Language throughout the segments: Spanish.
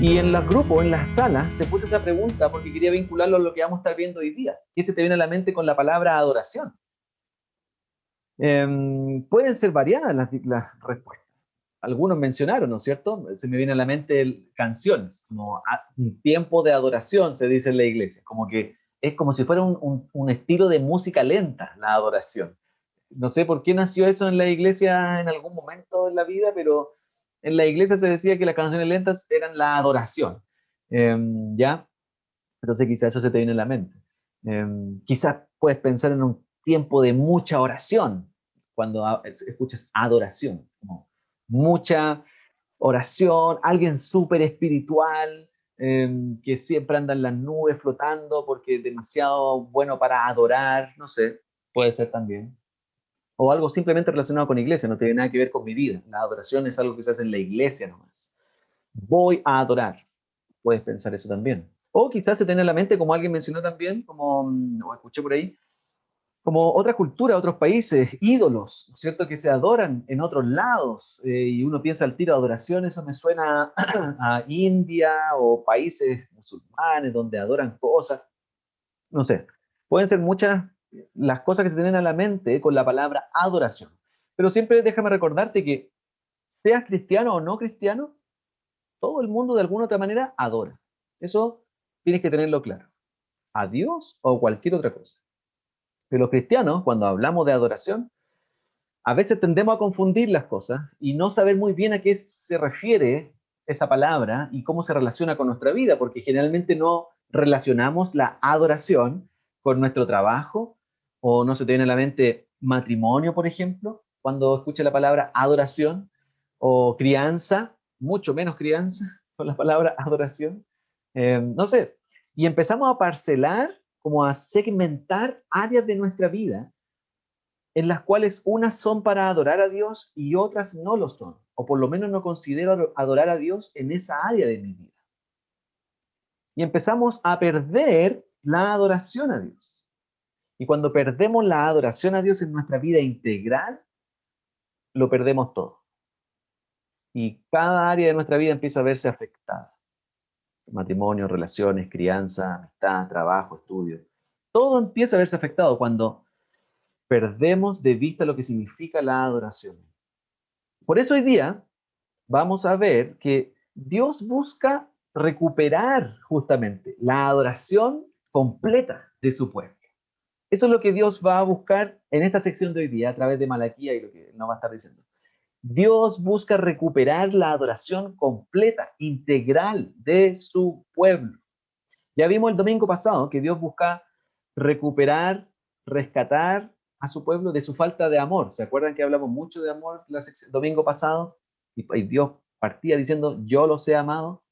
Y en los grupos, en las salas, te puse esa pregunta porque quería vincularlo a lo que vamos a estar viendo hoy día. ¿Qué se te viene a la mente con la palabra adoración? Pueden ser variadas las respuestas. Algunos mencionaron, ¿no es cierto? Se me viene a la mente canciones, como un tiempo de adoración, se dice en la iglesia, como que es como si fuera un estilo de música lenta, la adoración. No sé por qué nació eso en la iglesia en algún momento de la vida, pero en la iglesia se decía que las canciones lentas eran la adoración. ¿Ya? Entonces quizás eso se te viene a la mente. Quizás puedes pensar en un tiempo de mucha oración, cuando escuchas adoración, como mucha oración, alguien súper espiritual, que siempre anda en las nubes flotando porque es demasiado bueno para adorar, no sé, puede ser también. O algo simplemente relacionado con iglesia, no tiene nada que ver con mi vida. La adoración es algo que se hace en la iglesia nomás. Voy a adorar. Puedes pensar eso también. O quizás se tiene en la mente, como alguien mencionó también, como o escuché por ahí, como otra cultura, otros países, ídolos, ¿no es cierto?, que se adoran en otros lados. Y uno piensa al tiro de adoración, eso me suena a India o países musulmanes donde adoran cosas. No sé, pueden ser muchas las cosas que se tienen a la mente con la palabra adoración. Pero siempre déjame recordarte que seas cristiano o no cristiano, todo el mundo de alguna u otra manera adora. Eso tienes que tenerlo claro. A Dios o cualquier otra cosa. Pero los cristianos, cuando hablamos de adoración, a veces tendemos a confundir las cosas y no saber muy bien a qué se refiere esa palabra y cómo se relaciona con nuestra vida, porque generalmente no relacionamos la adoración con nuestro trabajo, o no se te viene a la mente matrimonio, por ejemplo, cuando escucha la palabra adoración, o crianza, mucho menos crianza con la palabra adoración. No sé, y empezamos a parcelar, como a segmentar áreas de nuestra vida en las cuales unas son para adorar a Dios y otras no lo son, o por lo menos no considero adorar a Dios en esa área de mi vida. Y empezamos a perder la adoración a Dios. Y cuando perdemos la adoración a Dios en nuestra vida integral, lo perdemos todo. Y cada área de nuestra vida empieza a verse afectada. Matrimonio, relaciones, crianza, amistad, trabajo, estudio. Todo empieza a verse afectado cuando perdemos de vista lo que significa la adoración. Por eso hoy día vamos a ver que Dios busca recuperar justamente la adoración completa de su pueblo. Eso es lo que Dios va a buscar en esta sección de hoy día a través de Malaquía y lo que nos va a estar diciendo. Dios busca recuperar la adoración completa, integral de su pueblo. Ya vimos el domingo pasado que Dios busca recuperar, rescatar a su pueblo de su falta de amor. ¿Se acuerdan que hablamos mucho de amor el domingo pasado? Y Dios partía diciendo, yo los he amado,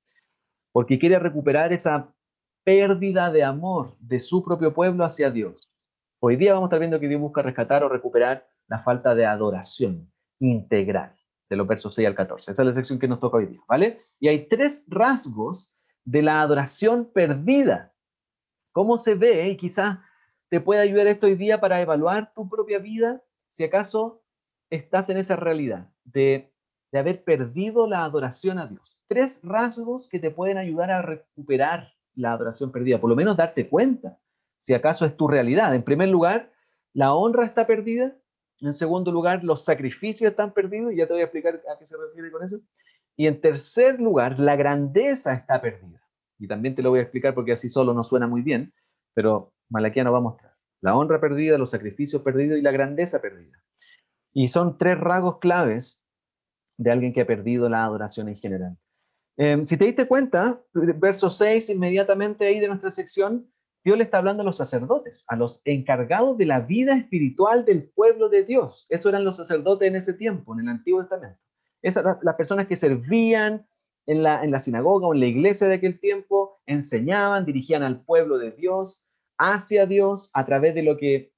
porque quiere recuperar esa pérdida de amor de su propio pueblo hacia Dios. Hoy día vamos a estar viendo que Dios busca rescatar o recuperar la falta de adoración integral, de los versos 6 al 14. Esa es la sección que nos toca hoy día, ¿vale? Y hay tres rasgos de la adoración perdida. ¿Cómo se ve? Y quizás te pueda ayudar esto hoy día para evaluar tu propia vida, si acaso estás en esa realidad de haber perdido la adoración a Dios. Tres rasgos que te pueden ayudar a recuperar la adoración perdida, por lo menos darte cuenta si acaso es tu realidad. En primer lugar, la honra está perdida. En segundo lugar, los sacrificios están perdidos, y ya te voy a explicar a qué se refiere con eso. Y en tercer lugar, la grandeza está perdida. Y también te lo voy a explicar porque así solo no suena muy bien, pero Malaquía nos va a mostrar. La honra perdida, los sacrificios perdidos y la grandeza perdida. Y son tres rasgos claves de alguien que ha perdido la adoración en general. Si te diste cuenta, verso 6, inmediatamente ahí de nuestra sección, Dios le está hablando a los sacerdotes, a los encargados de la vida espiritual del pueblo de Dios. Esos eran los sacerdotes en ese tiempo, en el Antiguo Testamento. Esas eran las personas que servían en la sinagoga o en la iglesia de aquel tiempo, enseñaban, dirigían al pueblo de Dios, hacia Dios, a través de lo que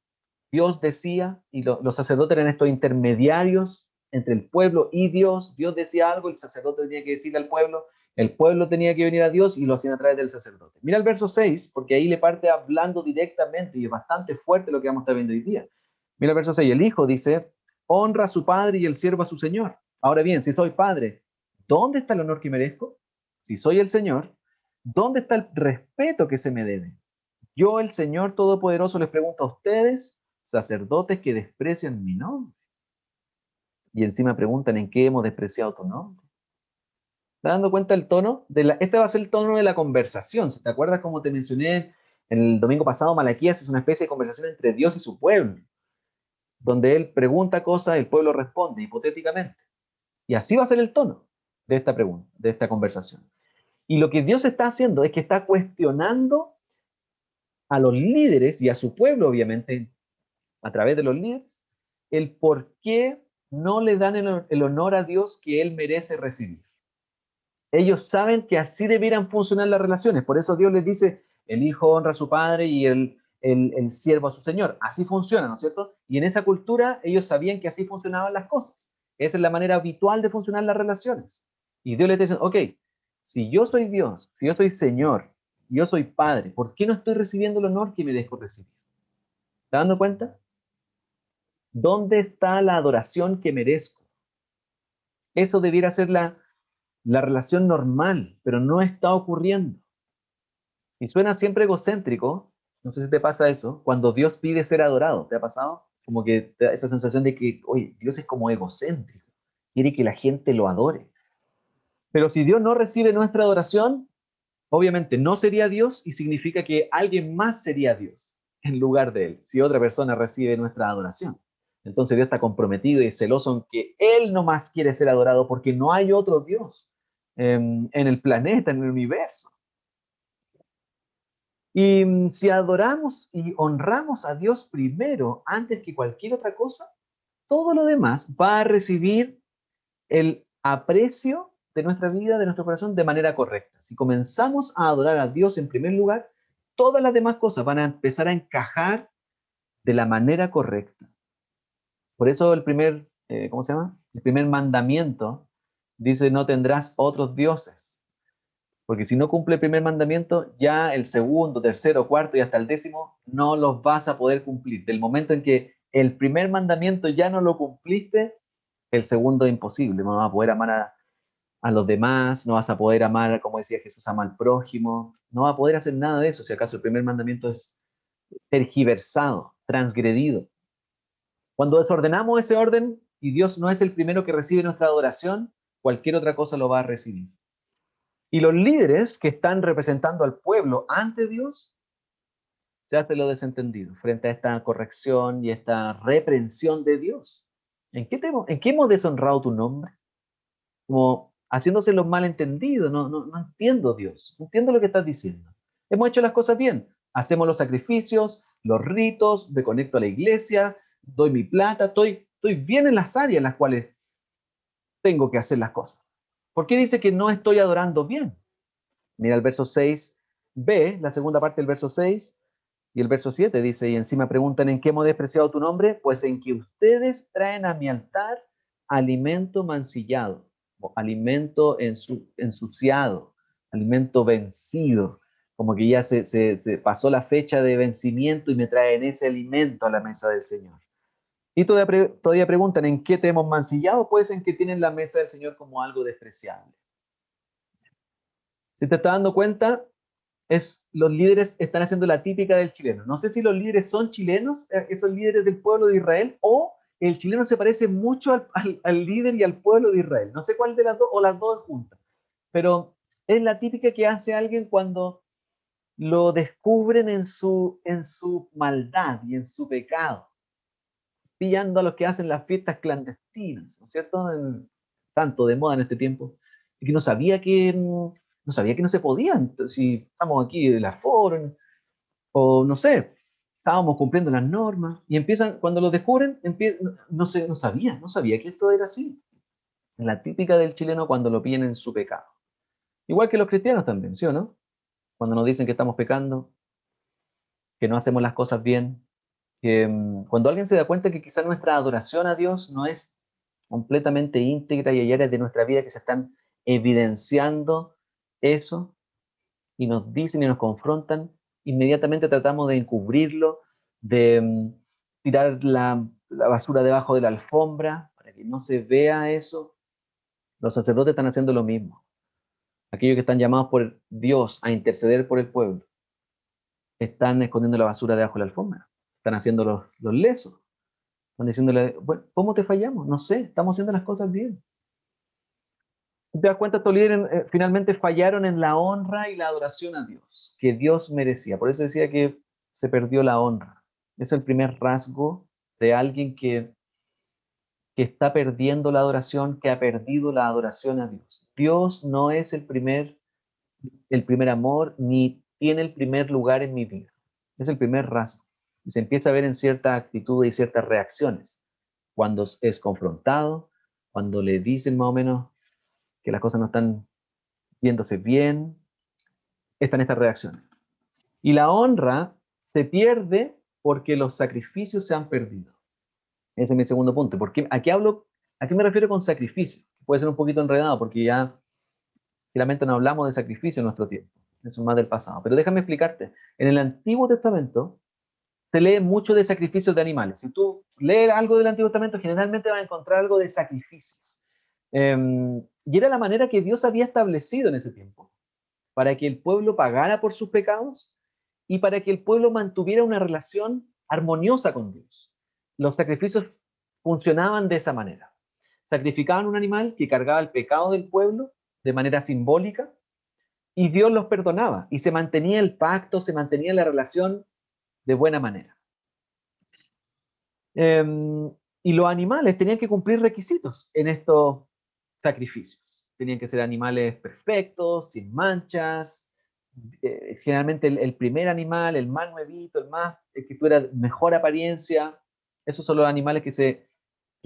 Dios decía, y los sacerdotes eran estos intermediarios entre el pueblo y Dios. Dios decía algo, el sacerdote tenía que decirle al pueblo, el pueblo tenía que venir a Dios y lo hacían a través del sacerdote. Mira el verso 6, porque ahí le parte hablando directamente y es bastante fuerte lo que vamos a estar viendo hoy día. Mira el verso 6, el hijo dice, honra a su padre y el siervo a su señor. Ahora bien, si soy padre, ¿dónde está el honor que merezco? si soy el Señor, ¿dónde está el respeto que se me debe? Yo, el Señor Todopoderoso, les pregunto a ustedes, sacerdotes que desprecian mi nombre, y encima preguntan en qué hemos despreciado tu nombre. ¿Estás dando cuenta del tono? Este va a ser el tono de la conversación. Si te acuerdas, como te mencioné en el domingo pasado, Malaquías es una especie de conversación entre Dios y su pueblo, donde él pregunta cosas, el pueblo responde hipotéticamente. Y así va a ser el tono de esta pregunta, de esta conversación. Y lo que Dios está haciendo es que está cuestionando a los líderes y a su pueblo, obviamente, a través de los líderes, el por qué no le dan el honor a Dios que Él merece recibir. Ellos saben que así debieran funcionar las relaciones. Por eso Dios les dice, el hijo honra a su padre y el siervo a su señor. Así funciona, ¿no es cierto? Y en esa cultura ellos sabían que así funcionaban las cosas. Esa es la manera habitual de funcionar las relaciones. Y Dios les dice, ok, si yo soy Dios, si yo soy Señor, yo soy Padre, ¿por qué no estoy recibiendo el honor que merezco recibir? ¿Está dando cuenta? ¿Dónde está la adoración que merezco? Eso debiera ser la relación normal, pero no está ocurriendo. Y suena siempre egocéntrico, no sé si te pasa eso, cuando Dios pide ser adorado, ¿te ha pasado? Como que te da esa sensación de que, oye, Dios es como egocéntrico, quiere que la gente lo adore. Pero si Dios no recibe nuestra adoración, obviamente no sería Dios y significa que alguien más sería Dios en lugar de Él, si otra persona recibe nuestra adoración. Entonces Dios está comprometido y celoso en que Él nomás quiere ser adorado porque no hay otro Dios en el planeta, en el universo. Y si adoramos y honramos a Dios primero antes que cualquier otra cosa, todo lo demás va a recibir el aprecio de nuestra vida, de nuestro corazón, de manera correcta. Si comenzamos a adorar a Dios en primer lugar, todas las demás cosas van a empezar a encajar de la manera correcta. Por eso el primer, ¿cómo se llama? El primer mandamiento dice, no tendrás otros dioses. Porque si no cumple el primer mandamiento, ya el segundo, tercero, cuarto y hasta el décimo no los vas a poder cumplir. Del momento en que el primer mandamiento ya no lo cumpliste, el segundo es imposible. No vas a poder amar a los demás, no vas a poder amar, como decía Jesús, ama al prójimo. No vas a poder hacer nada de eso si acaso el primer mandamiento es tergiversado, transgredido. Cuando desordenamos ese orden y Dios no es el primero que recibe nuestra adoración, cualquier otra cosa lo va a recibir. Y los líderes que están representando al pueblo ante Dios se hacen lo desentendido frente a esta corrección y esta reprensión de Dios. ¿En qué hemos deshonrado tu nombre? Como haciéndose los malentendidos. No entiendo, Dios. No entiendo lo que estás diciendo. Hemos hecho las cosas bien. Hacemos los sacrificios, los ritos, me conecto a la iglesia, doy mi plata, estoy bien en las áreas en las cuales tengo que hacer las cosas. ¿Por qué dice que no estoy adorando bien? Mira el verso 6b, la segunda parte del verso 6 y el verso 7 dice, y encima preguntan, ¿en qué hemos despreciado tu nombre? Pues en que ustedes traen a mi altar alimento mancillado, o alimento ensuciado, alimento vencido, como que ya se pasó la fecha de vencimiento y me traen ese alimento a la mesa del Señor. Y todavía preguntan, ¿en qué te hemos mancillado? Pues en que tienen la mesa del Señor como algo despreciable. Si te estás dando cuenta, los líderes están haciendo la típica del chileno. No sé si los líderes son chilenos, esos líderes del pueblo de Israel, o el chileno se parece mucho al líder y al pueblo de Israel. No sé cuál de las dos, o las dos juntas. Pero es la típica que hace alguien cuando lo descubren en su maldad y en su pecado, pillando a los que hacen las fiestas clandestinas, ¿no es cierto? Tanto de moda en este tiempo, y que no sabía que no se podían. Si estamos aquí en la aforo, o no sé, estábamos cumpliendo las normas, y empiezan, cuando lo descubren, no sabía que esto era así. La típica del chileno cuando lo pillan en su pecado. Igual que los cristianos también, ¿sí o no? Cuando nos dicen que estamos pecando, que no hacemos las cosas bien, que cuando alguien se da cuenta que quizá nuestra adoración a Dios no es completamente íntegra y hay áreas de nuestra vida que se están evidenciando eso y nos dicen y nos confrontan, inmediatamente tratamos de encubrirlo, de tirar la basura debajo de la alfombra para que no se vea eso. Los sacerdotes están haciendo lo mismo. aquellos que están llamados por Dios a interceder por el pueblo, están escondiendo la basura debajo de la alfombra, están haciendo los lesos, están diciéndole, bueno, ¿cómo te fallamos? No sé, estamos haciendo las cosas bien. Te das cuenta, estos líderes finalmente fallaron en la honra y la adoración a Dios, que Dios merecía. Por eso decía que se perdió la honra. Es el primer rasgo de alguien que está perdiendo la adoración, que ha perdido la adoración a Dios. Dios no es el primer amor, ni tiene el primer lugar en mi vida. Es el primer rasgo. Y se empieza a ver en ciertas actitudes y ciertas reacciones. Cuando es confrontado, cuando le dicen más o menos que las cosas no están viéndose bien, están estas reacciones. Y la honra se pierde porque los sacrificios se han perdido. Ese es mi segundo punto. Porque ¿a qué me refiero con sacrificio? Puede ser un poquito enredado porque ya claramente no hablamos de sacrificio en nuestro tiempo. Eso es más del pasado. Pero déjame explicarte. En el Antiguo Testamento se lee mucho de sacrificios de animales. Si tú lees algo del Antiguo Testamento, generalmente vas a encontrar algo de sacrificios. Y era la manera que Dios había establecido en ese tiempo para que el pueblo pagara por sus pecados y para que el pueblo mantuviera una relación armoniosa con Dios. Los sacrificios funcionaban de esa manera. Sacrificaban un animal que cargaba el pecado del pueblo de manera simbólica y Dios los perdonaba y se mantenía el pacto, se mantenía la relación de buena manera. Y los animales tenían que cumplir requisitos en estos sacrificios. Tenían que ser animales perfectos, sin manchas. Generalmente el primer animal, el más nuevito, el que tuviera mejor apariencia. Esos son los animales que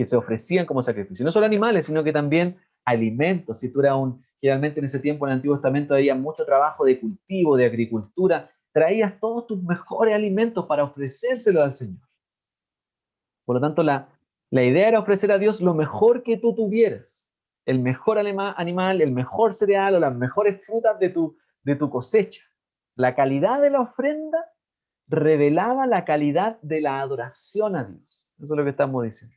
se ofrecían como sacrificio. No solo animales, sino que también alimentos. Si tú eras generalmente en ese tiempo en el Antiguo Testamento había mucho trabajo de cultivo, de agricultura. Traías todos tus mejores alimentos para ofrecérselos al Señor. Por lo tanto, la idea era ofrecer a Dios lo mejor que tú tuvieras, el mejor animal, el mejor cereal o las mejores frutas de tu cosecha. La calidad de la ofrenda revelaba la calidad de la adoración a Dios. Eso es lo que estamos diciendo.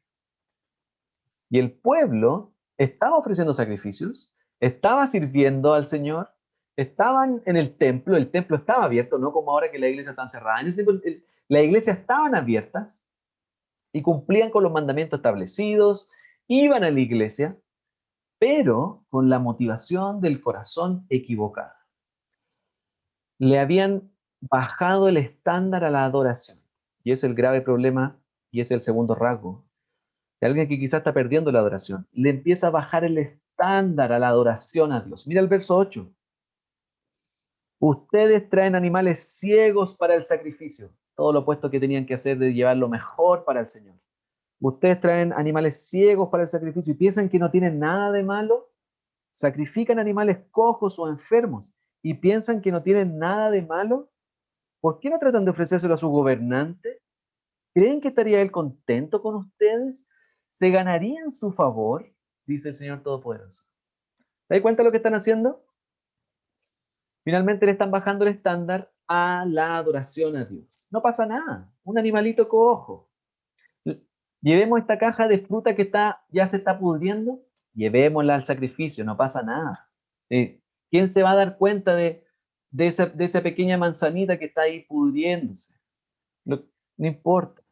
Y el pueblo estaba ofreciendo sacrificios, estaba sirviendo al Señor, estaban en el templo estaba abierto, no como ahora que la iglesia está cerrada. En ese tiempo, la iglesia estaban abiertas, y cumplían con los mandamientos establecidos, iban a la iglesia, pero con la motivación del corazón equivocada. Le habían bajado el estándar a la adoración. Y es el grave problema, y es el segundo rasgo. De alguien que quizás está perdiendo la adoración. Le empieza a bajar el estándar a la adoración a Dios. Mira el verso 8. Ustedes traen animales ciegos para el sacrificio. Todo lo opuesto que tenían que hacer de llevar lo mejor para el Señor. Ustedes traen animales ciegos para el sacrificio y piensan que no tienen nada de malo. Sacrifican animales cojos o enfermos y piensan que no tienen nada de malo. ¿Por qué no tratan de ofrecérselo a su gobernante? ¿Creen que estaría él contento con ustedes? ¿Se ganarían su favor? Dice el Señor Todopoderoso. ¿Te das cuenta de lo que están haciendo? Finalmente le están bajando el estándar a la adoración a Dios. No pasa nada. Un animalito cojo. Llevemos esta caja de fruta que ya se está pudriendo, llevémosla al sacrificio, no pasa nada. ¿Quién se va a dar cuenta de esa pequeña manzanita que está ahí pudriéndose? No importa.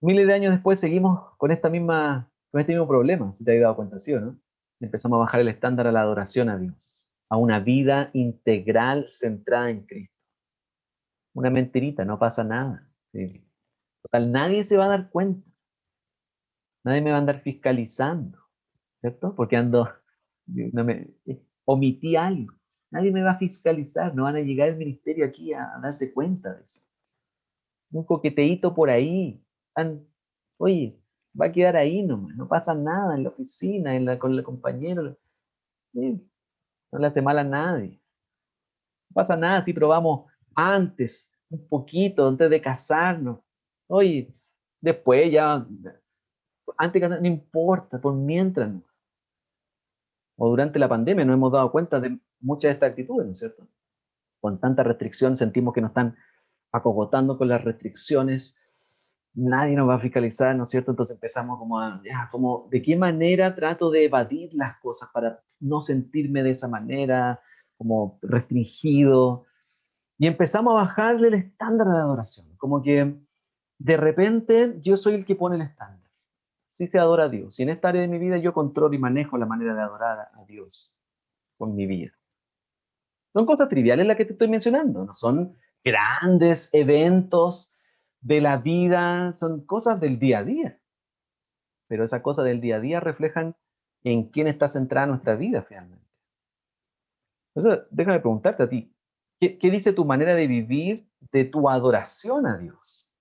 Miles de años después seguimos con este mismo problema, si te has dado cuenta, ¿sí o no? Empezamos a bajar el estándar a la adoración a Dios, a una vida integral centrada en Cristo. Una mentirita, no pasa nada. ¿Sí? Total, nadie se va a dar cuenta. Nadie me va a andar fiscalizando, ¿cierto? Porque no omití algo. Nadie me va a fiscalizar, no van a llegar al ministerio aquí a darse cuenta de eso. Un coqueteíto por ahí. Oye, va a quedar ahí nomás, no pasa nada en la oficina, con el compañero. Sí, no le hace mal a nadie. No pasa nada si probamos antes, un poquito, antes de casarnos. Oye, después ya, antes de casarnos, no importa, por mientras no. O durante la pandemia nos hemos dado cuenta de muchas de estas actitudes, ¿no es cierto? Con tanta restricción sentimos que nos están acogotando con las restricciones nadie nos va a fiscalizar, ¿no es cierto? Entonces empezamos como a, ya, como, ¿de qué manera trato de evadir las cosas para no sentirme de esa manera, como restringido? Y empezamos a bajarle el estándar de la adoración, como que de repente yo soy el que pone el estándar. Sí se adora a Dios. Y en esta área de mi vida yo controlo y manejo la manera de adorar a Dios con mi vida. Son cosas triviales las que te estoy mencionando, no son grandes eventos de la vida, son cosas del día a día. Pero esas cosas del día a día reflejan en quién está centrada nuestra vida finalmente. Entonces, déjame preguntarte a ti, ¿qué dice tu manera de vivir de tu adoración a Dios?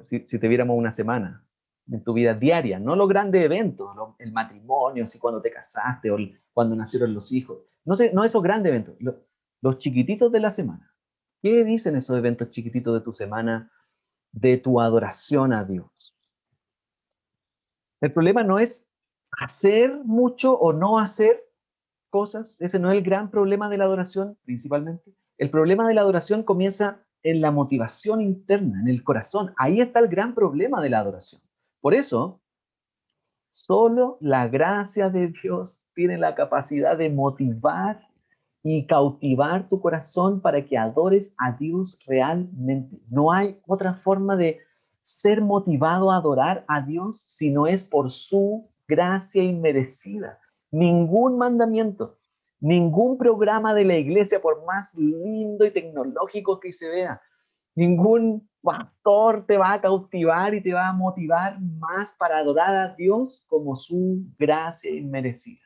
Si te viéramos una semana en tu vida diaria, no los grandes eventos, el matrimonio, así cuando te casaste o cuando nacieron los hijos, no, sé, no esos grandes eventos, los chiquititos de la semana. ¿Qué dicen esos eventos chiquititos de tu semana de tu adoración a Dios? El problema no es hacer mucho o no hacer cosas, ese no es el gran problema de la adoración principalmente. El problema de la adoración comienza en la motivación interna, en el corazón. Ahí está el gran problema de la adoración. Por eso, solo la gracia de Dios tiene la capacidad de motivar y cautivar tu corazón para que adores a Dios realmente. No hay otra forma de ser motivado a adorar a Dios si no es por su gracia inmerecida. Ningún mandamiento, ningún programa de la iglesia, por más lindo y tecnológico que se vea, ningún pastor te va a cautivar y te va a motivar más para adorar a Dios como su gracia inmerecida.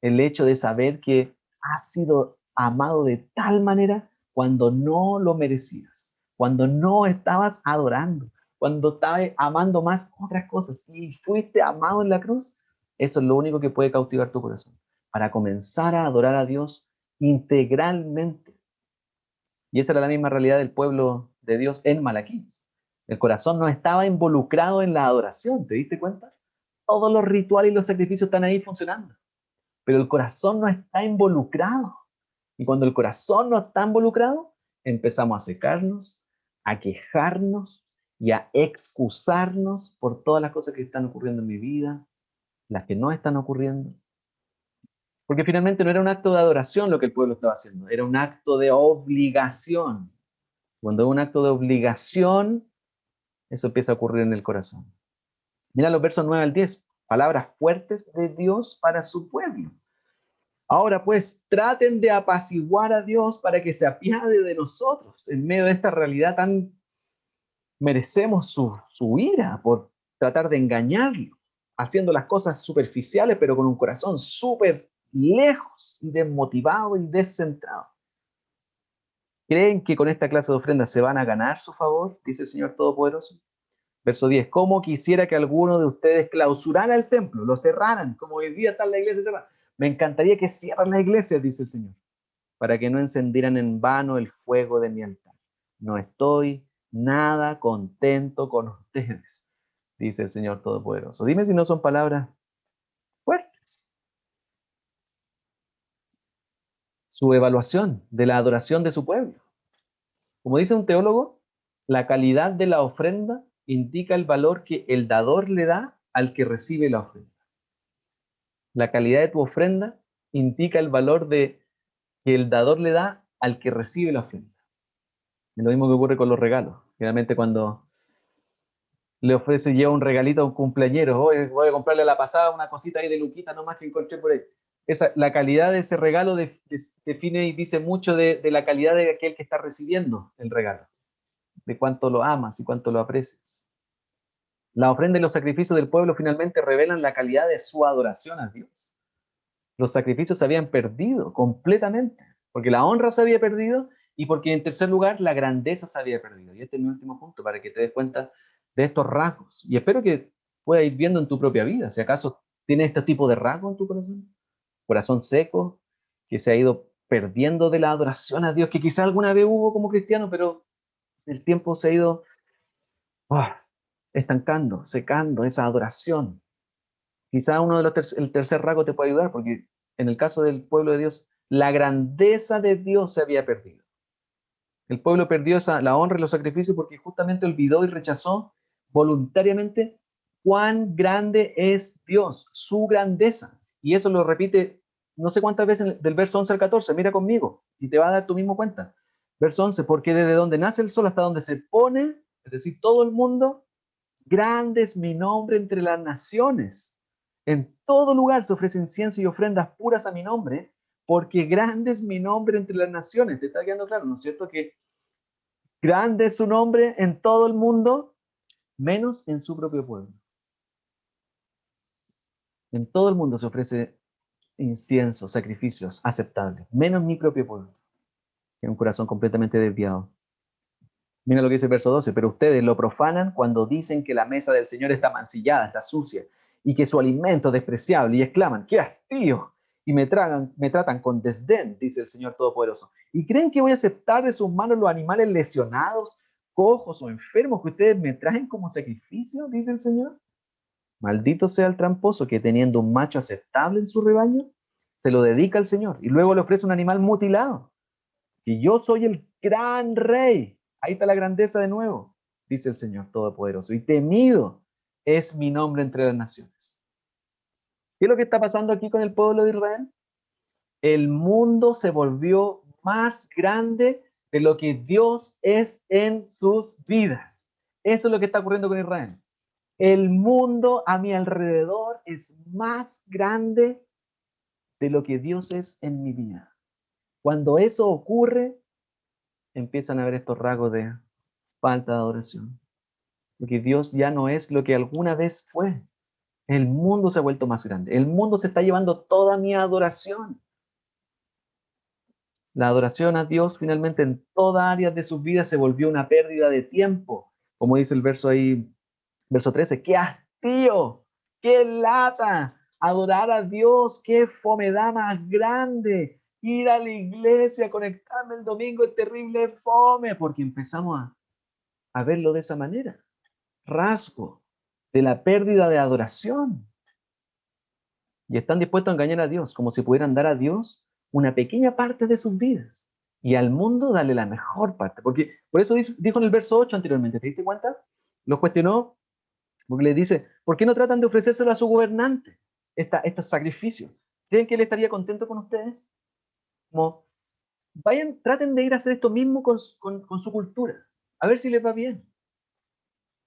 El hecho de saber que has sido amado de tal manera cuando no lo merecías, cuando no estabas adorando, cuando estabas amando más otras cosas y fuiste amado en la cruz, eso es lo único que puede cautivar tu corazón para comenzar a adorar a Dios integralmente. Y esa era la misma realidad del pueblo de Dios en Malaquías. El corazón no estaba involucrado en la adoración, ¿te diste cuenta? Todos los rituales y los sacrificios están ahí funcionando, pero el corazón no está involucrado. Y cuando el corazón no está involucrado, empezamos a secarnos, a quejarnos y a excusarnos por todas las cosas que están ocurriendo en mi vida, las que no están ocurriendo. Porque finalmente no era un acto de adoración lo que el pueblo estaba haciendo, era un acto de obligación. Cuando es un acto de obligación, eso empieza a ocurrir en el corazón. Mira los versos 9 al 10, palabras fuertes de Dios para su pueblo. Ahora pues, traten de apaciguar a Dios para que se apiade de nosotros. En medio de esta realidad tan merecemos su ira por tratar de engañarlo, haciendo las cosas superficiales, pero con un corazón súper lejos y desmotivado y descentrado. ¿Creen que con esta clase de ofrendas se van a ganar su favor? Dice el Señor Todopoderoso. Verso 10, ¿cómo quisiera que alguno de ustedes clausurara el templo, lo cerraran, como hoy día está en la iglesia cerrada? Me encantaría que cierren la iglesia, dice el Señor, para que no encendieran en vano el fuego de mi altar. No estoy nada contento con ustedes, dice el Señor Todopoderoso. Dime si no son palabras fuertes. Su evaluación de la adoración de su pueblo. Como dice un teólogo, la calidad de la ofrenda indica el valor que el dador le da al que recibe la ofrenda. La calidad de tu ofrenda indica el valor que el dador le da al que recibe la ofrenda. Es lo mismo que ocurre con los regalos. Generalmente cuando le ofrece, lleva un regalito a un cumpleañero, oye, voy a comprarle a la pasada una cosita ahí de Luquita nomás que encontré por ahí. La calidad de ese regalo define y dice mucho de la calidad de aquel que está recibiendo el regalo, de cuánto lo amas y cuánto lo aprecias. La ofrenda y los sacrificios del pueblo finalmente revelan la calidad de su adoración a Dios. Los sacrificios se habían perdido completamente, porque la honra se había perdido y porque en tercer lugar la grandeza se había perdido. Y este es mi último punto para que te des cuenta de estos rasgos. Y espero que puedas ir viendo en tu propia vida, si acaso tienes este tipo de rasgo en tu corazón, corazón seco, que se ha ido perdiendo de la adoración a Dios, que quizá alguna vez hubo como cristiano, pero el tiempo se ha ido estancando, secando esa adoración. Quizá uno de el tercer rasgo te puede ayudar, porque en el caso del pueblo de Dios, la grandeza de Dios se había perdido. El pueblo perdió la honra y los sacrificios porque justamente olvidó y rechazó voluntariamente cuán grande es Dios, su grandeza. Y eso lo repite no sé cuántas veces del verso 11 al 14. Mira conmigo y te va a dar tu mismo cuenta. Verso 11, porque desde donde nace el sol hasta donde se pone, es decir, todo el mundo, grande es mi nombre entre las naciones. En todo lugar se ofrecen incienso y ofrendas puras a mi nombre, porque grande es mi nombre entre las naciones. ¿Te está quedando claro, no es cierto? Que grande es su nombre en todo el mundo, menos en su propio pueblo. En todo el mundo se ofrece incienso, sacrificios aceptables, menos en mi propio pueblo, que es un corazón completamente desviado. Mira lo que dice el verso 12, pero ustedes lo profanan cuando dicen que la mesa del Señor está mancillada, está sucia, y que su alimento es despreciable, y exclaman, ¡qué hastío! Y me tratan con desdén, dice el Señor Todopoderoso. ¿Y creen que voy a aceptar de sus manos los animales lesionados, cojos o enfermos que ustedes me traen como sacrificio? Dice el Señor. Maldito sea el tramposo que teniendo un macho aceptable en su rebaño, se lo dedica al Señor y luego le ofrece un animal mutilado. Y yo soy el gran rey. Ahí está la grandeza de nuevo, dice el Señor Todopoderoso. Y temido es mi nombre entre las naciones. ¿Qué es lo que está pasando aquí con el pueblo de Israel? El mundo se volvió más grande de lo que Dios es en sus vidas. Eso es lo que está ocurriendo con Israel. El mundo a mi alrededor es más grande de lo que Dios es en mi vida. Cuando eso ocurre, empiezan a haber estos rasgos de falta de adoración. Porque Dios ya no es lo que alguna vez fue. El mundo se ha vuelto más grande. El mundo se está llevando toda mi adoración. La adoración a Dios finalmente en toda área de sus vidas se volvió una pérdida de tiempo. Como dice el verso ahí, verso 13, ¡qué hastío! ¡Qué lata! Adorar a Dios, qué fomedad más grande. Ir a la iglesia, conectarme el domingo es terrible fome, porque empezamos a verlo de esa manera. Rasgo de la pérdida de adoración. Y están dispuestos a engañar a Dios, como si pudieran dar a Dios una pequeña parte de sus vidas y al mundo darle la mejor parte. Porque por eso dijo en el verso 8 anteriormente, ¿te diste cuenta? Los cuestionó porque le dice, ¿por qué no tratan de ofrecérselo a su gobernante, estos sacrificios? ¿Creen que él estaría contento con ustedes? Como, vayan, traten de ir a hacer esto mismo con su cultura, a ver si les va bien.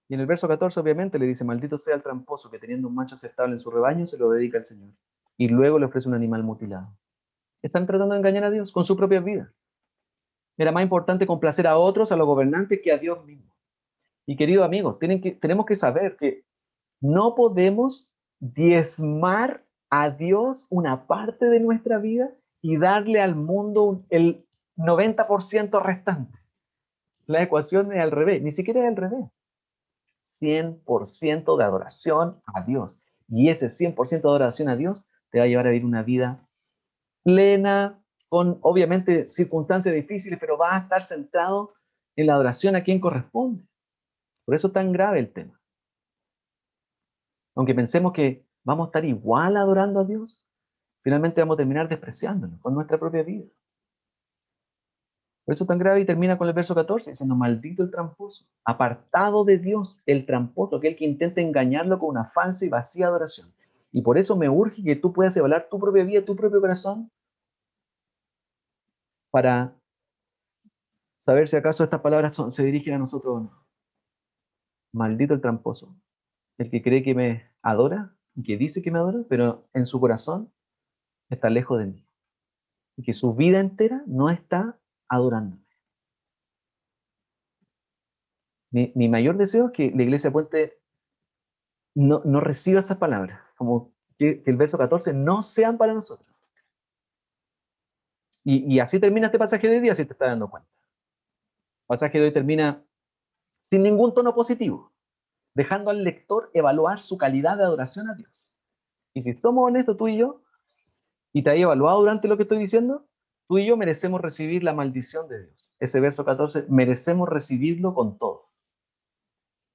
Y en el verso 14, obviamente, le dice, maldito sea el tramposo que teniendo un macho aceptable en su rebaño, se lo dedica al Señor. Y luego le ofrece un animal mutilado. Están tratando de engañar a Dios con su propia vida. Era más importante complacer a otros, a los gobernantes, que a Dios mismo. Y queridos amigos, tenemos que saber que no podemos diezmar a Dios una parte de nuestra vida y darle al mundo el 90% restante. La ecuación es al revés, ni siquiera es al revés. 100% de adoración a Dios. Y ese 100% de adoración a Dios te va a llevar a vivir una vida plena, con obviamente circunstancias difíciles, pero va a estar centrado en la adoración a quien corresponde. Por eso es tan grave el tema. Aunque pensemos que vamos a estar igual adorando a Dios, finalmente vamos a terminar despreciándolo con nuestra propia vida. Por eso es tan grave y termina con el verso 14 diciendo, maldito el tramposo, apartado de Dios el tramposo, aquel que intenta engañarlo con una falsa y vacía adoración. Y por eso me urge que tú puedas evaluar tu propia vida, tu propio corazón, para saber si acaso estas palabras se dirigen a nosotros o no. Maldito el tramposo, el que cree que me adora y que dice que me adora, pero en su corazón está lejos de mí. Y que su vida entera no está adorándome. Mi mayor deseo es que la iglesia Puente no reciba esas palabras, como que el verso 14 no sean para nosotros. Y así termina este pasaje de hoy día, si te estás dando cuenta. El pasaje de hoy termina sin ningún tono positivo, dejando al lector evaluar su calidad de adoración a Dios. Y si somos honestos tú y yo, y te has evaluado durante lo que estoy diciendo, tú y yo merecemos recibir la maldición de Dios. Ese verso 14, merecemos recibirlo con todo.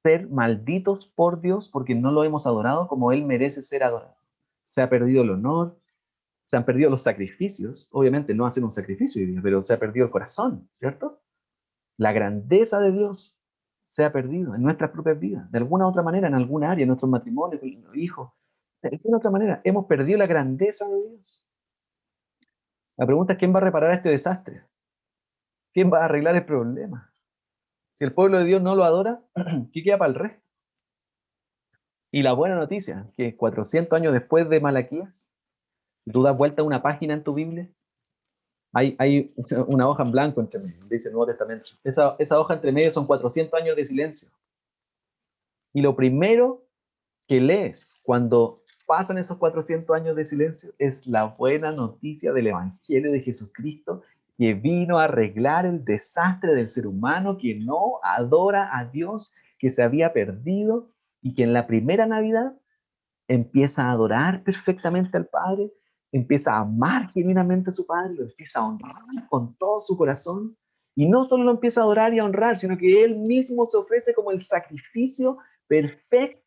Ser malditos por Dios porque no lo hemos adorado como Él merece ser adorado. Se ha perdido el honor, se han perdido los sacrificios. Obviamente no hacen un sacrificio hoy día, pero se ha perdido el corazón, ¿cierto? la grandeza de Dios se ha perdido en nuestras propias vidas, de alguna u otra manera, en alguna área, en nuestros matrimonios, con los hijos, de alguna otra manera, hemos perdido la grandeza de Dios. La pregunta es: ¿quién va a reparar este desastre? ¿Quién va a arreglar el problema? Si el pueblo de Dios no lo adora, ¿qué queda para el resto? Y la buena noticia, que 400 años después de Malaquías, tú das vuelta a una página en tu Biblia, hay una hoja en blanco entre medio, dice el Nuevo Testamento. Esa hoja entre medio son 400 años de silencio. Y lo primero que lees cuando pasan esos 400 años de silencio es la buena noticia del Evangelio de Jesucristo, que vino a arreglar el desastre del ser humano que no adora a Dios, que se había perdido y que en la primera Navidad empieza a adorar perfectamente al Padre, empieza a amar genuinamente a su Padre, lo empieza a honrar con todo su corazón. Y no solo lo empieza a adorar y a honrar, sino que Él mismo se ofrece como el sacrificio perfecto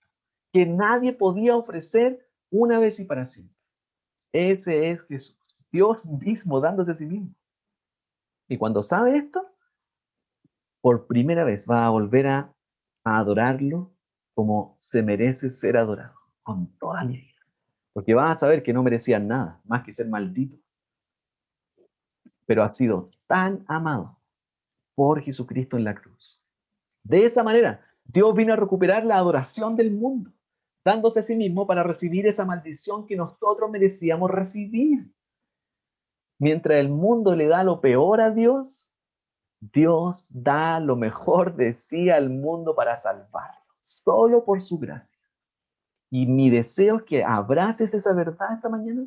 que nadie podía ofrecer una vez y para siempre. Ese es Jesús, Dios mismo dándose a sí mismo. Y cuando sabe esto, por primera vez va a volver a adorarlo como se merece ser adorado, con toda mi vida. Porque vas a saber que no merecían nada, más que ser maldito. Pero ha sido tan amado por Jesucristo en la cruz. De esa manera, Dios vino a recuperar la adoración del mundo, dándose a sí mismo para recibir esa maldición que nosotros merecíamos recibir. Mientras el mundo le da lo peor a Dios, Dios da lo mejor de sí al mundo para salvarlo, solo por su gracia. Y mi deseo es que abraces esa verdad esta mañana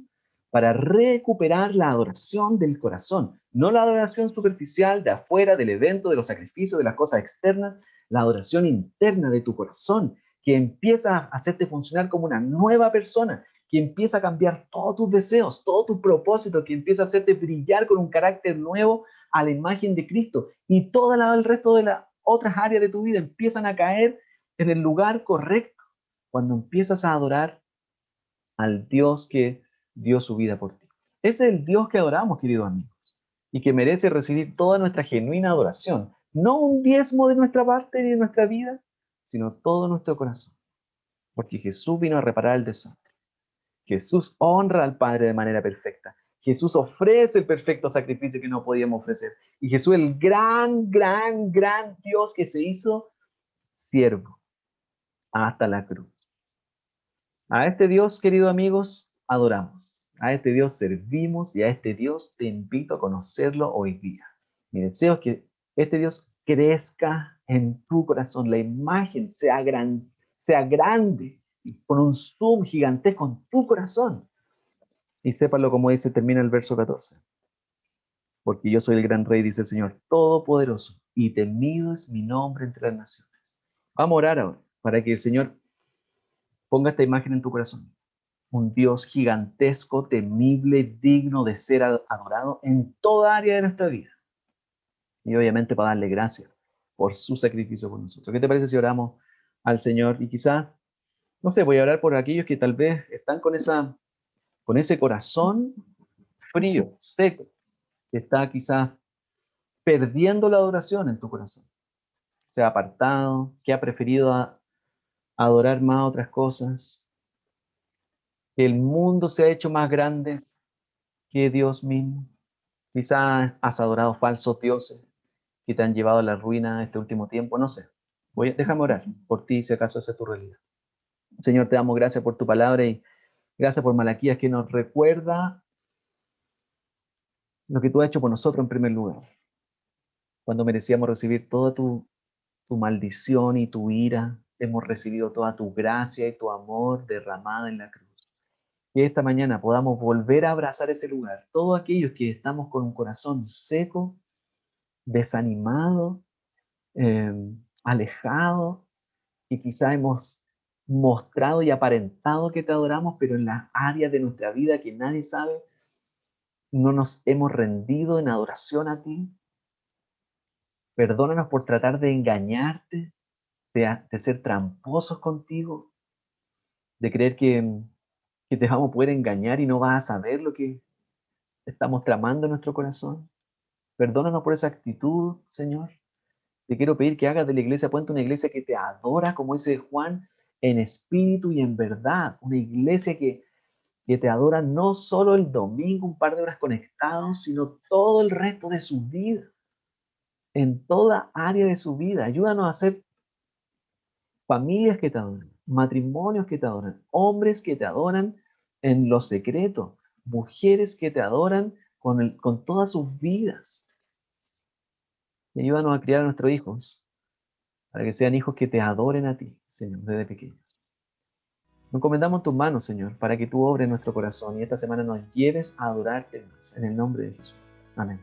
para recuperar la adoración del corazón, no la adoración superficial de afuera, del evento, de los sacrificios, de las cosas externas, la adoración interna de tu corazón, que empieza a hacerte funcionar como una nueva persona, que empieza a cambiar todos tus deseos, todo tu propósito, que empieza a hacerte brillar con un carácter nuevo a la imagen de Cristo. Y todo el resto de las otras áreas de tu vida empiezan a caer en el lugar correcto cuando empiezas a adorar al Dios que dio su vida por ti. Ese es el Dios que adoramos, queridos amigos, y que merece recibir toda nuestra genuina adoración. No un diezmo de nuestra parte ni de nuestra vida, sino todo nuestro corazón. Porque Jesús vino a reparar el desastre. Jesús honra al Padre de manera perfecta. Jesús ofrece el perfecto sacrificio que no podíamos ofrecer. Y Jesús, el gran, gran, gran Dios que se hizo siervo hasta la cruz. A este Dios, queridos amigos, adoramos. A este Dios servimos y a este Dios te invito a conocerlo hoy día. Mi deseo es que este Dios crezca en tu corazón, la imagen sea grande, con un zoom gigantesco en tu corazón. Y sépalo como dice, termina el verso 14. Porque yo soy el gran rey, dice el Señor Todopoderoso, y temido es mi nombre entre las naciones. Vamos a orar ahora, para que el Señor ponga esta imagen en tu corazón. Un Dios gigantesco, temible, digno de ser adorado en toda área de nuestra vida. Y obviamente para darle gracias por su sacrificio por nosotros. ¿Qué te parece si oramos al Señor? Y quizás, no sé, voy a orar por aquellos que tal vez están con ese corazón frío, seco, que está quizás perdiendo la adoración en tu corazón. Se ha apartado, que ha preferido adorar más otras cosas, que el mundo se ha hecho más grande que Dios mismo. Quizás has adorado falsos dioses que te han llevado a la ruina este último tiempo, no sé. Déjame orar por ti si acaso esa es tu realidad. Señor, te damos gracias por tu palabra y gracias por Malaquías que nos recuerda lo que tú has hecho por nosotros en primer lugar, cuando merecíamos recibir toda tu maldición y tu ira, hemos recibido toda tu gracia y tu amor derramada en la cruz. Que esta mañana podamos volver a abrazar ese lugar, todos aquellos que estamos con un corazón seco, desanimado, eh, alejado, y quizá hemos mostrado y aparentado que te adoramos, pero en las áreas de nuestra vida que nadie sabe, no nos hemos rendido en adoración a ti. Perdónanos por tratar de engañarte, de ser tramposos contigo, de creer que te vamos a poder engañar y no vas a saber lo que estamos tramando en nuestro corazón. Perdónanos por esa actitud, Señor. Te quiero pedir que hagas de la iglesia Puente una iglesia que te adora, como dice Juan, en espíritu y en verdad. Una iglesia que te adora no solo el domingo, un par de horas conectados, sino todo el resto de su vida, en toda área de su vida. Ayúdanos a ser familias que te adoran, matrimonios que te adoran, hombres que te adoran en lo secreto, mujeres que te adoran con todas sus vidas. Y ayúdanos a criar a nuestros hijos, para que sean hijos que te adoren a ti, Señor, desde pequeños. Nos encomendamos en tus manos, Señor, para que tú obres en nuestro corazón y esta semana nos lleves a adorarte más, en el nombre de Jesús. Amén.